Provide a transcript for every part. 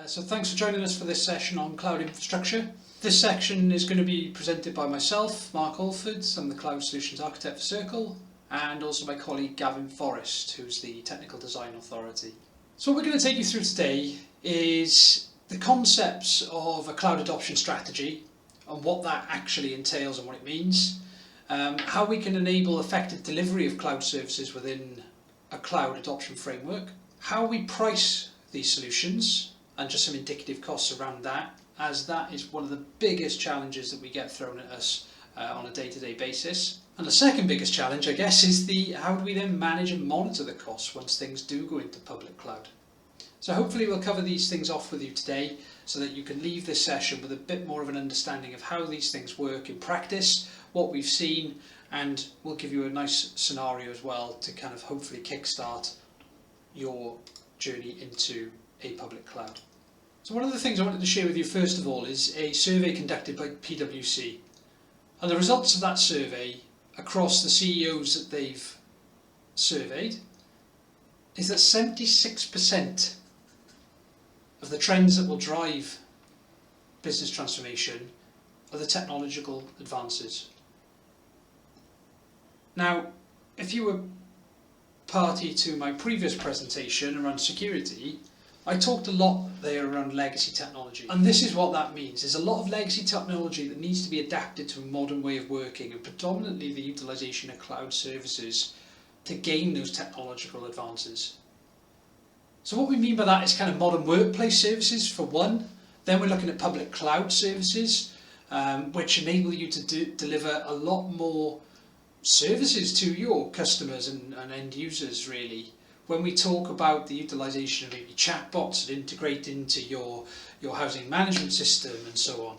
So thanks for joining us for this session on cloud infrastructure. This section is going to be presented by myself, Mark Alford. I'm the Cloud Solutions Architect for Circle, and also my colleague Gavin Forrest, who's the Technical Design Authority. So what we're going to take you through today is the concepts of a cloud adoption strategy and what that actually entails and what it means, how we can enable effective delivery of cloud services within a cloud adoption framework, how we price these solutions, and just some indicative costs around that, as that is one of the biggest challenges that we get thrown at us on a day-to-day basis. And the second biggest challenge, I guess, is how do we then manage and monitor the costs once things do go into public cloud. So hopefully we'll cover these things off with you today so that you can leave this session with a bit more of an understanding of how these things work in practice, what we've seen, and we'll give you a nice scenario as well to kind of hopefully kickstart your journey into a public cloud. So one of the things I wanted to share with you first of all is a survey conducted by PwC, and the results of that survey across the CEOs that they've surveyed is that 76% of the trends that will drive business transformation are the technological advances. Now, if you were party to my previous presentation around security, I talked a lot there around legacy technology, and this is what that means. There's a lot of legacy technology that needs to be adapted to a modern way of working, and predominantly the utilisation of cloud services to gain those technological advances. So what we mean by that is kind of modern workplace services for one. Then we're looking at public cloud services, which enable you to deliver a lot more services to your customers and end users, really. When we talk about the utilisation of maybe chatbots that integrate into your housing management system and so on,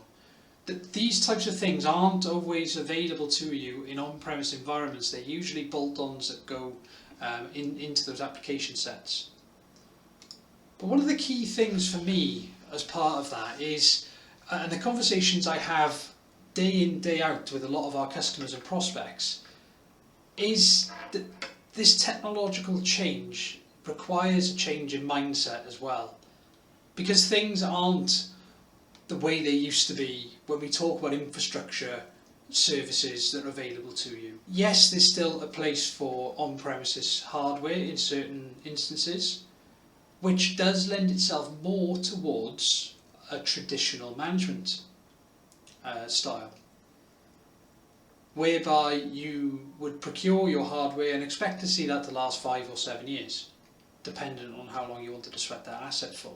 that these types of things aren't always available to you in on-premise environments. They're usually bolt-ons that go into those application sets. But one of the key things for me as part of that is, and the conversations I have day in, day out with a lot of our customers and prospects, is that this technological change requires a change in mindset as well, because things aren't the way they used to be when we talk about infrastructure services that are available to you. Yes, there's still a place for on-premises hardware in certain instances, which does lend itself more towards a traditional management style, whereby you would procure your hardware and expect to see that to last 5 or 7 years, dependent on how long you wanted to sweat that asset for.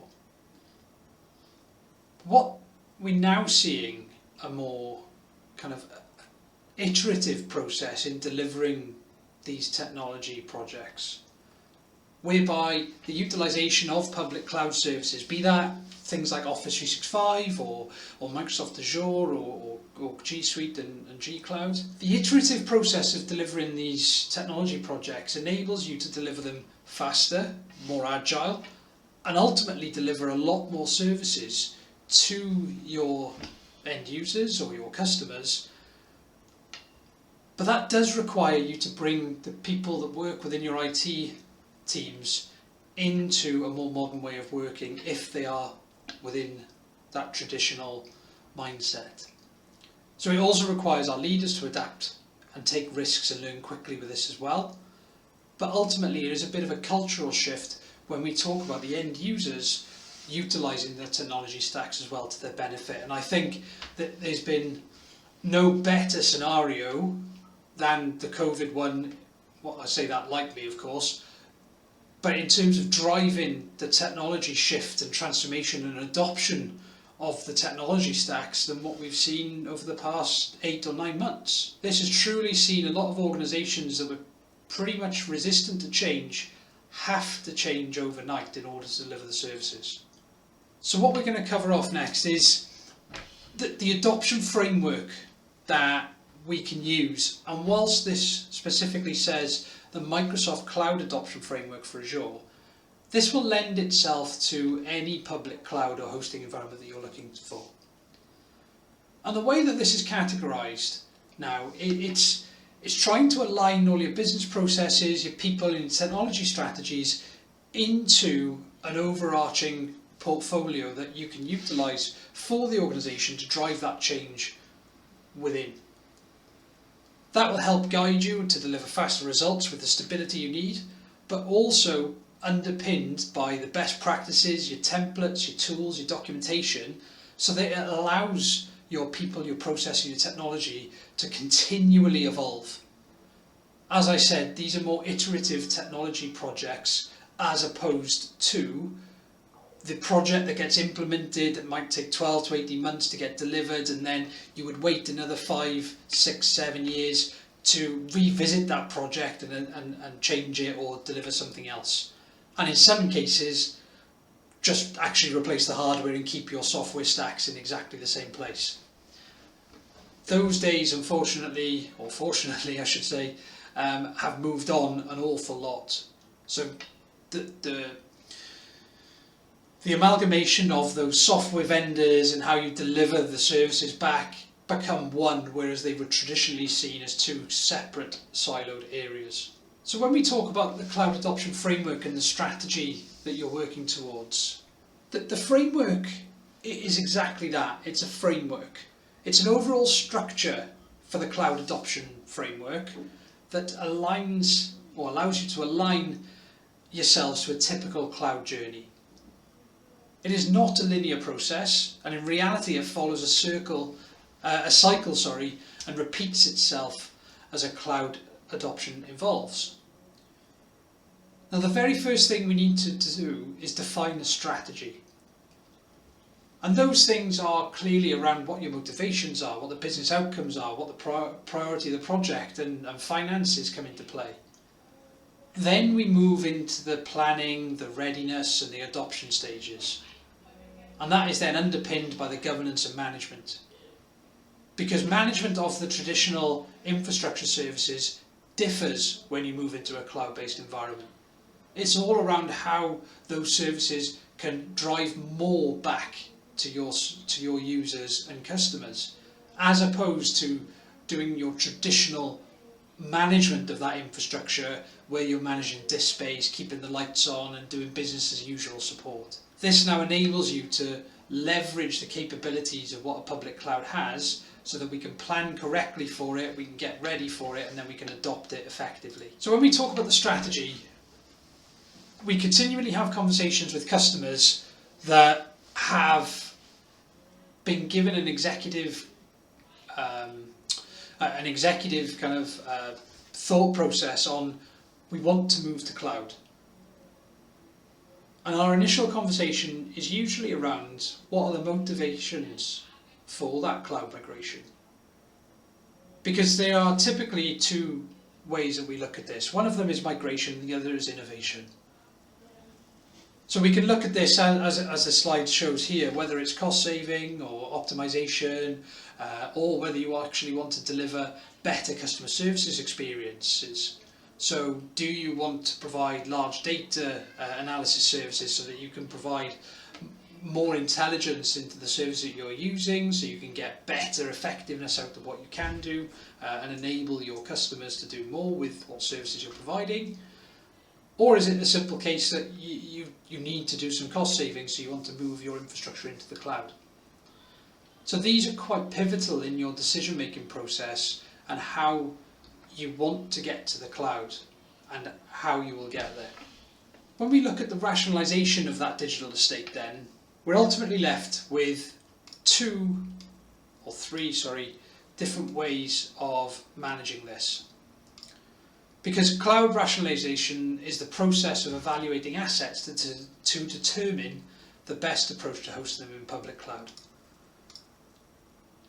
What we're now seeing a more kind of iterative process in delivering these technology projects, whereby the utilisation of public cloud services, be that things like Office 365 or Microsoft Azure or G Suite and G Cloud. The iterative process of delivering these technology projects enables you to deliver them faster, more agile, and ultimately deliver a lot more services to your end users or your customers. But that does require you to bring the people that work within your IT teams into a more modern way of working if they are within that traditional mindset. So it also requires our leaders to adapt and take risks and learn quickly with this as well. But ultimately it is a bit of a cultural shift when we talk about the end users utilising the technology stacks as well to their benefit. And I think that there's been no better scenario than the COVID one. Well, I say that lightly, of course, but in terms of driving the technology shift and transformation and adoption of the technology stacks than what we've seen over the past 8 or 9 months. This has truly seen a lot of organisations that were pretty much resistant to change have to change overnight in order to deliver the services. So what we're going to cover off next is the adoption framework that we can use. And whilst this specifically says the Microsoft Cloud Adoption Framework for Azure, this will lend itself to any public cloud or hosting environment that you're looking for. And the way that this is categorized now, it's trying to align all your business processes, your people and technology strategies into an overarching portfolio that you can utilise for the organisation to drive that change within. That will help guide you to deliver faster results with the stability you need, but also underpinned by the best practices, your templates, your tools, your documentation, so that it allows your people, your process, and your technology to continually evolve. As I said, these are more iterative technology projects as opposed to the project that gets implemented that might take 12 to 18 months to get delivered, and then you would wait another 5, 6, 7 years to revisit that project and change it or deliver something else. And in some cases, just actually replace the hardware and keep your software stacks in exactly the same place. Those days, unfortunately, or fortunately I should say, have moved on an awful lot. So the amalgamation of those software vendors and how you deliver the services back become one, whereas they were traditionally seen as two separate siloed areas. So when we talk about the cloud adoption framework and the strategy that you're working towards, the framework is exactly that. It's a framework. It's an overall structure for the cloud adoption framework that aligns or allows you to align yourselves to a typical cloud journey. It is not a linear process, and in reality it follows a cycle, and repeats itself as a cloud adoption evolves. Now, the very first thing we need to do is define a strategy. And those things are clearly around what your motivations are, what the business outcomes are, what the priority of the project and finances come into play. Then we move into the planning, the readiness and the adoption stages. And that is then underpinned by the governance and management. Because management of the traditional infrastructure services differs when you move into a cloud-based environment. It's all around how those services can drive more back to your users and customers, as opposed to doing your traditional management of that infrastructure where you're managing disk space, keeping the lights on and doing business as usual support. This now enables you to leverage the capabilities of what a public cloud has, so that we can plan correctly for it, we can get ready for it, and then we can adopt it effectively. So when we talk about the strategy, we continually have conversations with customers that have been given an executive kind of thought process on, we want to move to cloud. And our initial conversation is usually around what are the motivations for that cloud migration. Because there are typically two ways that we look at this. One of them is migration, and the other is innovation. So we can look at this as the slide shows here, whether it's cost saving or optimization, or whether you actually want to deliver better customer services experiences. So do you want to provide large data analysis services so that you can provide more intelligence into the service that you're using, so you can get better effectiveness out of what you can do and enable your customers to do more with what services you're providing? Or is it a simple case that you need to do some cost savings, so you want to move your infrastructure into the cloud? So these are quite pivotal in your decision making process and how you want to get to the cloud and how you will get there. When we look at the rationalization of that digital estate, then we're ultimately left with three different ways of managing this. Because cloud rationalization is the process of evaluating assets to determine the best approach to hosting them in public cloud.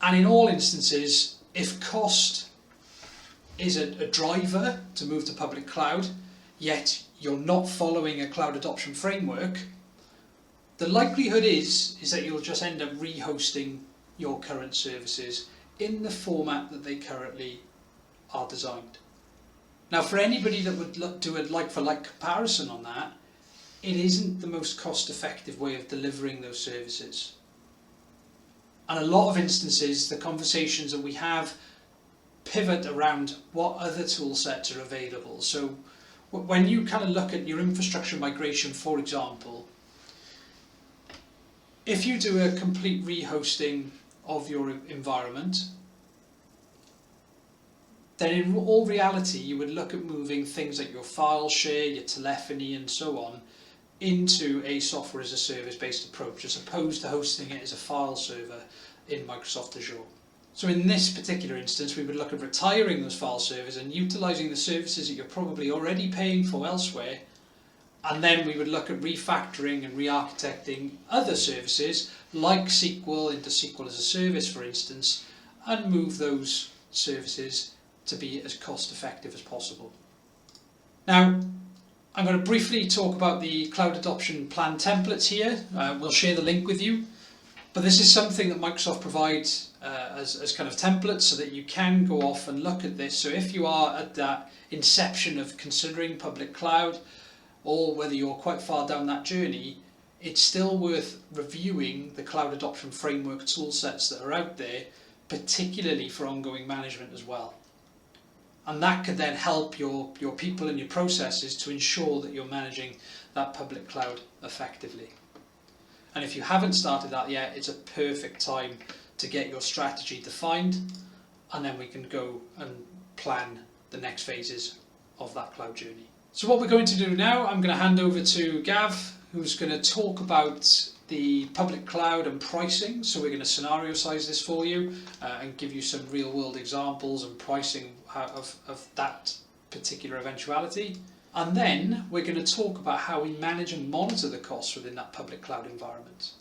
And in all instances, if cost is a driver to move to public cloud, yet you're not following a cloud adoption framework, the likelihood is that you'll just end up rehosting your current services in the format that they currently are designed. Now, for anybody that would do a like-for-like comparison on that, it isn't the most cost-effective way of delivering those services. And a lot of instances, the conversations that we have pivot around what other tool sets are available. So when you kind of look at your infrastructure migration, for example, If you do a complete rehosting of your environment, then in all reality you would look at moving things like your file share, your telephony and so on into a software as a service based approach as opposed to hosting it as a file server in Microsoft Azure. So in this particular instance we would look at retiring those file servers and utilising the services that you're probably already paying for elsewhere, and then we would look at refactoring and re-architecting other services like SQL into SQL as a service, for instance, and move those services to be as cost effective as possible. Now, I'm going to briefly talk about the cloud adoption plan templates here. We'll share the link with you. But this is something that Microsoft provides as kind of templates so that you can go off and look at this. So if you are at that inception of considering public cloud, or whether you're quite far down that journey, it's still worth reviewing the cloud adoption framework tool sets that are out there, particularly for ongoing management as well. And that could then help your people and your processes to ensure that you're managing that public cloud effectively. And if you haven't started that yet, it's a perfect time to get your strategy defined, and then we can go and plan the next phases of that cloud journey. So what we're going to do now, I'm going to hand over to Gav, who's going to talk about the public cloud and pricing. So we're going to scenario size this for you and give you some real world examples and pricing of that particular eventuality. And then we're going to talk about how we manage and monitor the costs within that public cloud environment.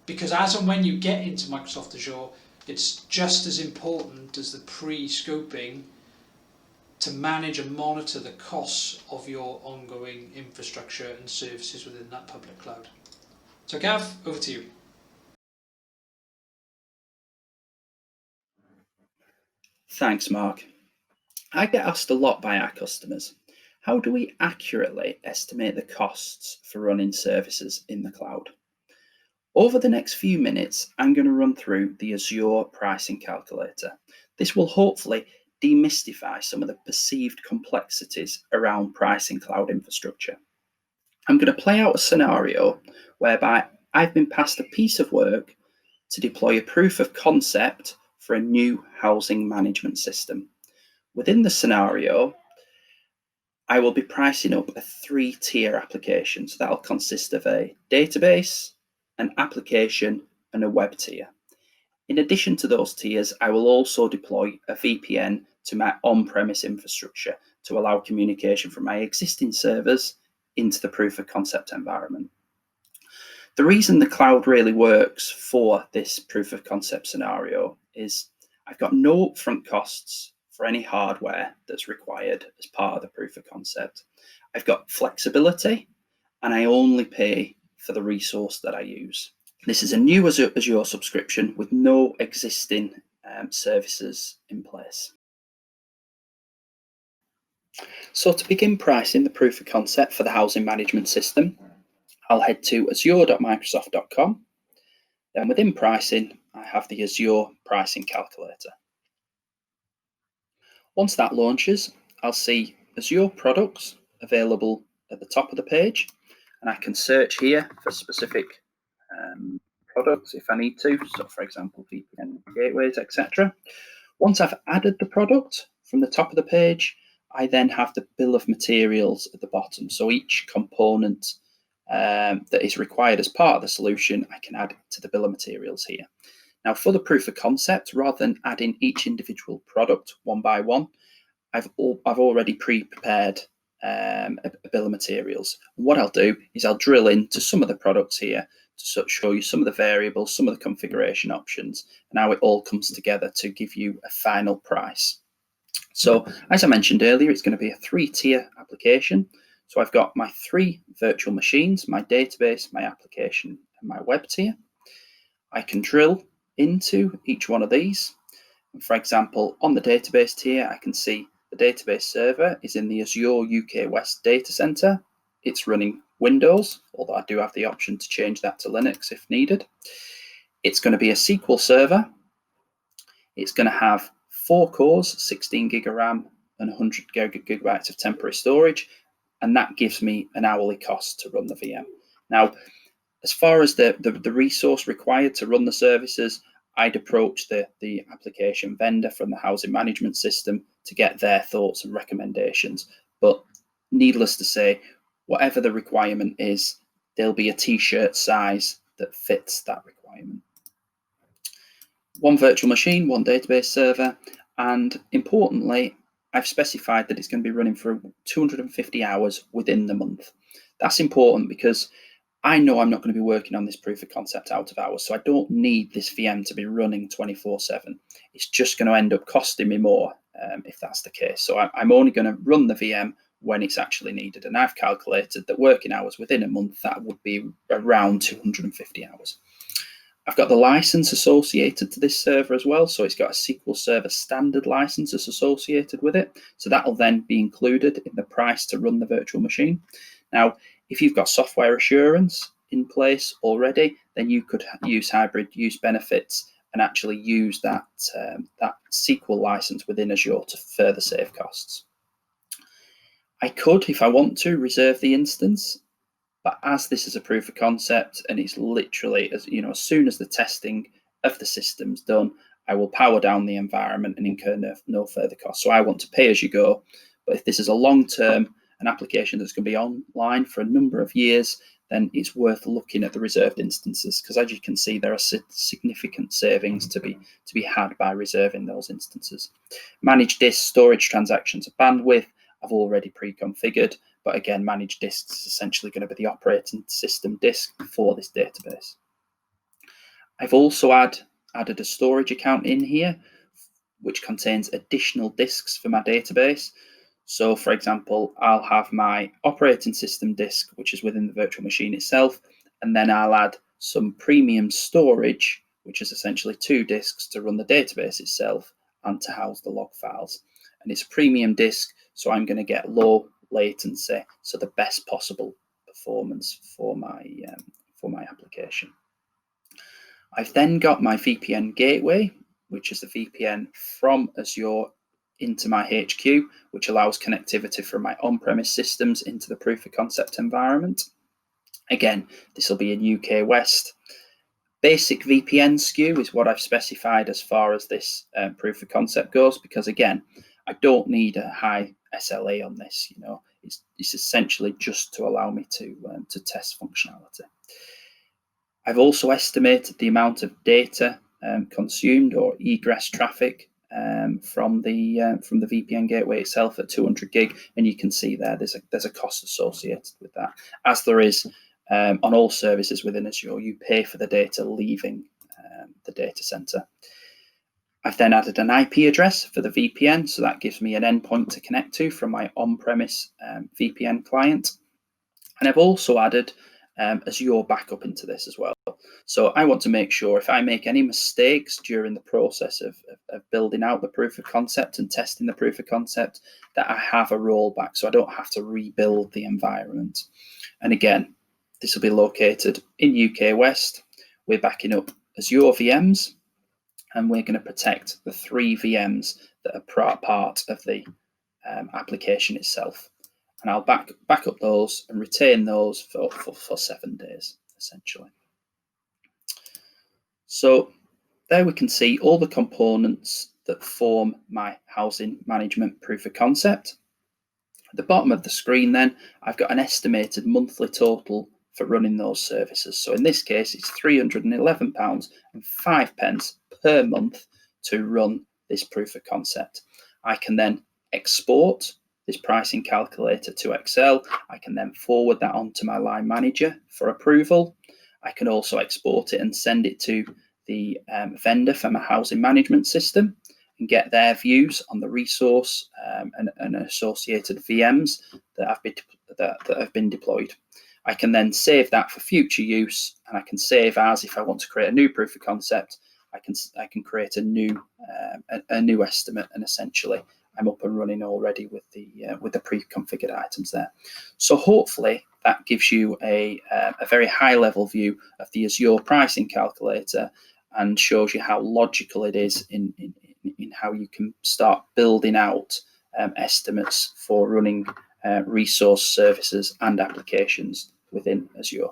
Because as and when you get into Microsoft Azure, it's just as important as the pre-scoping to manage and monitor the costs of your ongoing infrastructure and services within that public cloud. So Gav, over to you. Thanks, Mark. I get asked a lot by our customers, how do we accurately estimate the costs for running services in the cloud? Over the next few minutes, I'm going to run through the Azure pricing calculator. This will hopefully demystify some of the perceived complexities around pricing cloud infrastructure. I'm going to play out a scenario whereby I've been passed a piece of work to deploy a proof of concept for a new housing management system. Within the scenario, I will be pricing up a 3-tier application. So that'll consist of a database, an application, and a web tier. In addition to those tiers, I will also deploy a VPN to my on-premise infrastructure to allow communication from my existing servers into the proof of concept environment. The reason the cloud really works for this proof of concept scenario is I've got no upfront costs for any hardware that's required as part of the proof of concept. I've got flexibility, and I only pay for the resource that I use. This is a new Azure subscription with no existing services in place. So to begin pricing the proof of concept for the housing management system, I'll head to azure.microsoft.com. Then within pricing, I have the Azure pricing calculator. Once that launches, I'll see Azure products available at the top of the page, and I can search here for specific products if I need to. So for example, VPN gateways, etc. Once I've added the product from the top of the page, I then have the bill of materials at the bottom. So each component that is required as part of the solution, I can add to the bill of materials here. Now for the proof of concept, rather than adding each individual product one by one, I've already pre-prepared a bill of materials. And what I'll do is I'll drill into some of the products here to show you some of the variables, some of the configuration options, and how it all comes together to give you a final price. So as I mentioned earlier, it's going to be a 3-tier application. So I've got my 3 virtual machines, my database, my application, and my web tier. I can drill into each one of these. For example, on the database tier, I can see the database server is in the Azure UK West data center. It's running Windows, although I do have the option to change that to Linux if needed. It's going to be a SQL server. It's going to have 4 cores, 16 gig of RAM, and 100 gigabytes of temporary storage, and that gives me an hourly cost to run the VM. Now, As far as the resource required to run the services, I'd approach the application vendor from the housing management system to get their thoughts and recommendations. But needless to say, whatever the requirement is, there'll be a t-shirt size that fits that requirement. One virtual machine, one database server, and importantly, I've specified that it's going to be running for 250 hours within the month. That's important because I know I'm not going to be working on this proof of concept out of hours, so I don't need this VM to be running 24/7. It's just going to end up costing me more if that's the case. So I'm only going to run the VM when it's actually needed, and I've calculated that working hours within a month, that would be around 250 hours. I've got the license associated to this server as well, so it's got a SQL Server standard license associated with it, so that'll then be included in the price to run the virtual machine. Now, if you've got software assurance in place already, then you could use hybrid use benefits and actually use that SQL license within Azure to further save costs. I could, if I want to, reserve the instance, but as this is a proof of concept and it's literally, as soon as the testing of the system's done, I will power down the environment and incur no further costs. So I want to pay as you go. But if this is a long-term, an application that's going to be online for a number of years, then it's worth looking at the reserved instances, because as you can see, there are significant savings to be had by reserving those instances. Managed disk storage transactions of bandwidth I've already pre-configured, but again, managed disks is essentially going to be the operating system disk for this database. I've also added a storage account in here, which contains additional disks for my database. So for example, I'll have my operating system disk, which is within the virtual machine itself, and then I'll add some premium storage, which is essentially 2 disks to run the database itself and to house the log files. And it's a premium disk, so I'm going to get low latency, so the best possible performance for my application. I've then got my VPN gateway, which is the VPN from Azure into my HQ, which allows connectivity from my on-premise systems into the proof of concept environment. Again, this will be in UK West. Basic VPN SKU is what I've specified as far as this proof of concept goes, because again, I don't need a high SLA on this. It's essentially just to allow me to test functionality. I've also estimated the amount of data consumed or egress traffic from the VPN gateway itself at 200 gig, and you can see there's a cost associated with that, as there is on all services within Azure. You pay for the data leaving the data center. I've then added an IP address for the VPN, so that gives me an endpoint to connect to from my on-premise VPN client. And I've also added Azure backup into this as well. So I want to make sure if I make any mistakes during the process of building out the proof of concept and testing the proof of concept, that I have a rollback, so I don't have to rebuild the environment. And again, this will be located in UK West. We're backing up Azure VMs, and we're going to protect the 3 VMs that are part of the application itself. And I'll back up those and retain those for 7 days, essentially. So there we can see all the components that form my housing management proof of concept. At the bottom of the screen then, I've got an estimated monthly total for running those services. So in this case, it's £311.05 per month to run this proof of concept. I can then export this pricing calculator to Excel. I can then forward that on to my line manager for approval. I can also export it and send it to the vendor for my housing management system and get their views on the resource and associated VMs that have been deployed. I can then save that for future use, and I can save as, if I want to create a new proof of concept, I can create a new estimate, and essentially I'm up and running already with the pre-configured items there. So hopefully that gives you a very high level view of the Azure pricing calculator and shows you how logical it is in how you can start building out estimates for running resource services and applications within Azure.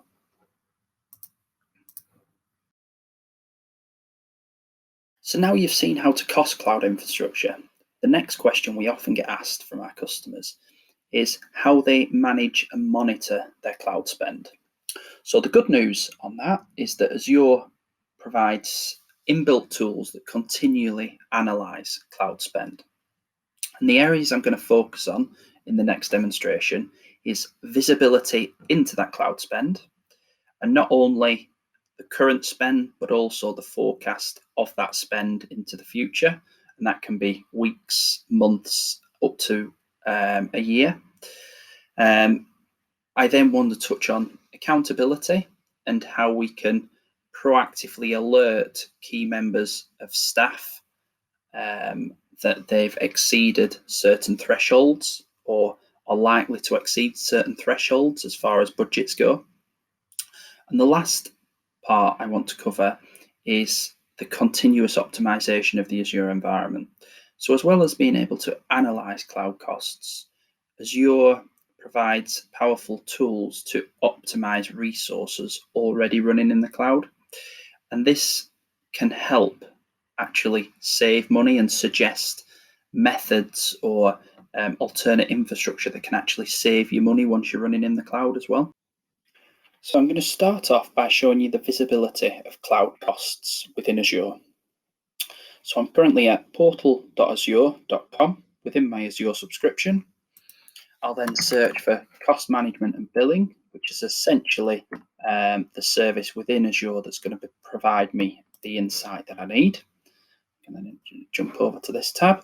So now you've seen how to cost cloud infrastructure. The next question we often get asked from our customers is how they manage and monitor their cloud spend. So the good news on that is that Azure provides inbuilt tools that continually analyze cloud spend. And the areas I'm going to focus on in the next demonstration is visibility into that cloud spend, and not only the current spend, but also the forecast of that spend into the future. And that can be weeks, months, up to a year. I then want to touch on accountability and how we can proactively alert key members of staff that they've exceeded certain thresholds or are likely to exceed certain thresholds as far as budgets go. And the last part I want to cover is the continuous optimization of the Azure environment. So as well as being able to analyze cloud costs, Azure provides powerful tools to optimize resources already running in the cloud. And this can help actually save money and suggest methods or alternate infrastructure that can actually save you money once you're running in the cloud as well. So I'm going to start off by showing you the visibility of cloud costs within Azure. So I'm currently at portal.azure.com within my Azure subscription. I'll then search for cost management and billing, which is essentially the service within Azure that's going to provide me the insight that I need. And then jump over to this tab.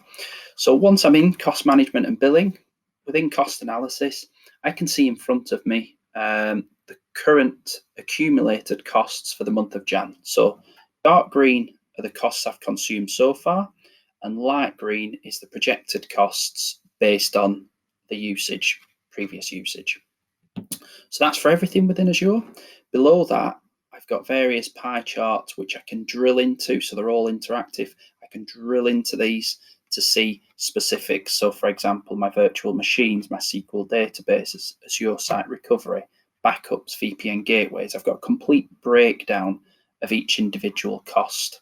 So once I'm in cost management and billing, within cost analysis, I can see in front of me the current accumulated costs for the month of Jan. So dark green are the costs I've consumed so far, and light green is the projected costs based on the usage, previous usage. So that's for everything within Azure. Below that, I've got various pie charts which I can drill into, so they're all interactive. I can drill into these to see specifics. So for example, my virtual machines, my SQL databases, Azure Site Recovery, backups, VPN gateways. I've got a complete breakdown of each individual cost.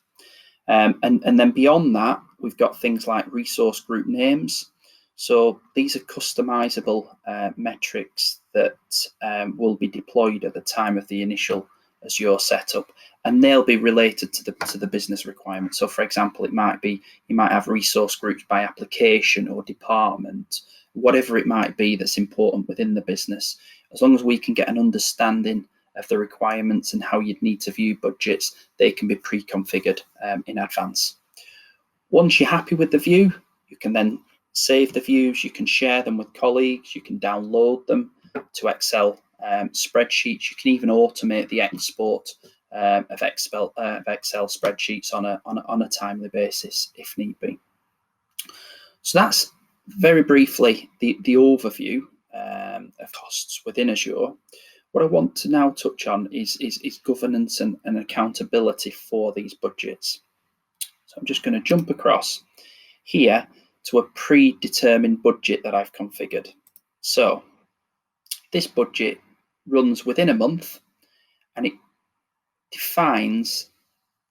And then beyond that, we've got things like resource group names. So these are customizable metrics that will be deployed at the time of the initial Azure setup, and they'll be related to the business requirements. So for example, it might be you might have resource groups by application or department, whatever it might be that's important within the business. As long as we can get an understanding of the requirements and how you'd need to view budgets, they can be pre-configured in advance. Once you're happy with the view, you can then save the views, you can share them with colleagues, you can download them to Excel spreadsheets, you can even automate the export of Excel spreadsheets on a timely basis if need be. So that's very briefly the overview of costs within Azure. What I want to now touch on is governance and accountability for these budgets. So I'm just going to jump across here to a predetermined budget that I've configured. So this budget runs within a month and it defines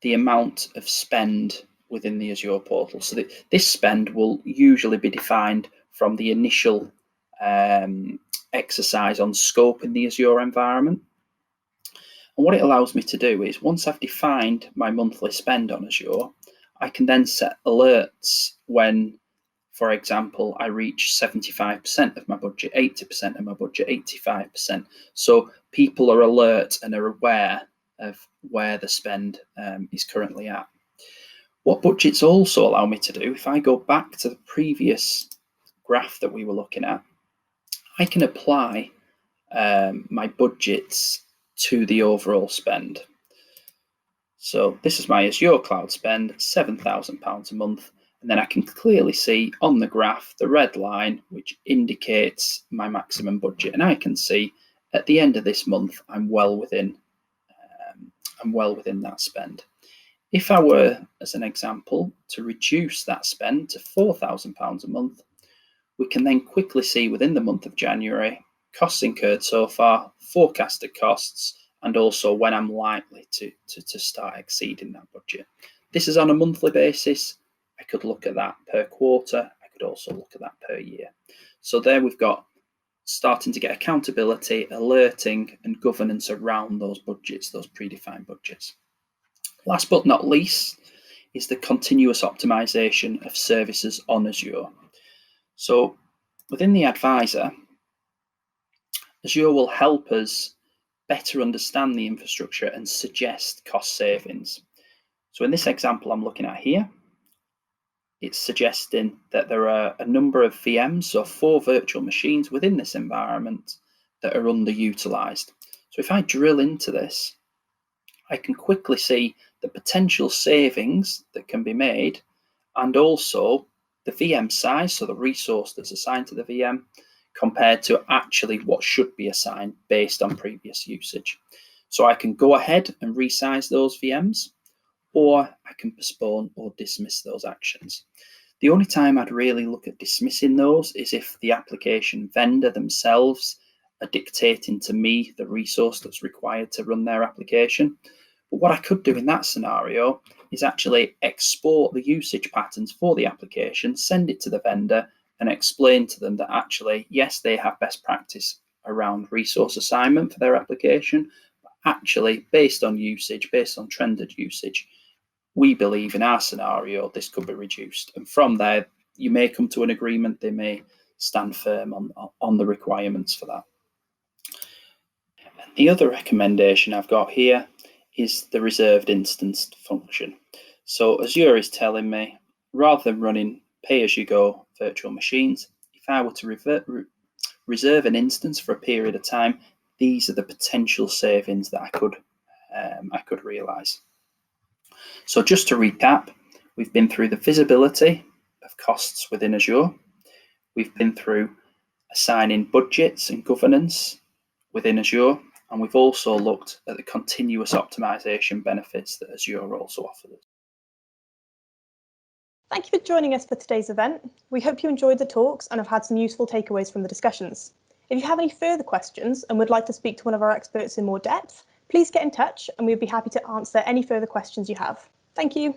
the amount of spend within the Azure portal. So this spend will usually be defined from the initial exercise on scope in the Azure environment. And what it allows me to do is once I've defined my monthly spend on Azure, I can then set alerts when, for example, I reach 75% of my budget, 80% of my budget, 85%. So people are alert and are aware of where the spend is currently at. What budgets also allow me to do, if I go back to the previous graph that we were looking at, I can apply my budgets to the overall spend. So this is my Azure cloud spend, £7,000 a month. And then I can clearly see on the graph the red line, which indicates my maximum budget. And I can see at the end of this month, I'm well within that spend. If I were, as an example, to reduce that spend to £4,000 a month, we can then quickly see within the month of January, costs incurred so far, forecasted costs, and also when I'm likely to start exceeding that budget. this is on a monthly basis, I could look at that per quarter. I could also look at that per year. So there we've got starting to get accountability, alerting, and governance around those budgets, those predefined budgets. Last but not least is the continuous optimization of services on Azure. So within the advisor, Azure will help us better understand the infrastructure and suggest cost savings. So in this example I'm looking at here, it's suggesting that there are a number of VMs, so 4 virtual machines within this environment that are underutilized. So if I drill into this, I can quickly see the potential savings that can be made, and also the VM size, so the resource that's assigned to the VM, compared to actually what should be assigned based on previous usage. So I can go ahead and resize those VMs, or I can postpone or dismiss those actions. The only time I'd really look at dismissing those is if the application vendor themselves are dictating to me the resource that's required to run their application. But what I could do in that scenario is actually export the usage patterns for the application, send it to the vendor, and explain to them that actually, yes, they have best practice around resource assignment for their application, but actually, based on usage, based on trended usage, we believe in our scenario this could be reduced. And from there, you may come to an agreement. They may stand firm on the requirements for that. And the other recommendation I've got here is the reserved instance function. So Azure is telling me, rather than running pay-as-you-go virtual machines, if I were to reserve an instance for a period of time, these are the potential savings that I could realize. So just to recap, we've been through the visibility of costs within Azure. We've been through assigning budgets and governance within Azure, and we've also looked at the continuous optimization benefits that Azure also offers. Thank you for joining us for today's event. We hope you enjoyed the talks and have had some useful takeaways from the discussions. If you have any further questions and would like to speak to one of our experts in more depth, please get in touch and we'd be happy to answer any further questions you have. Thank you.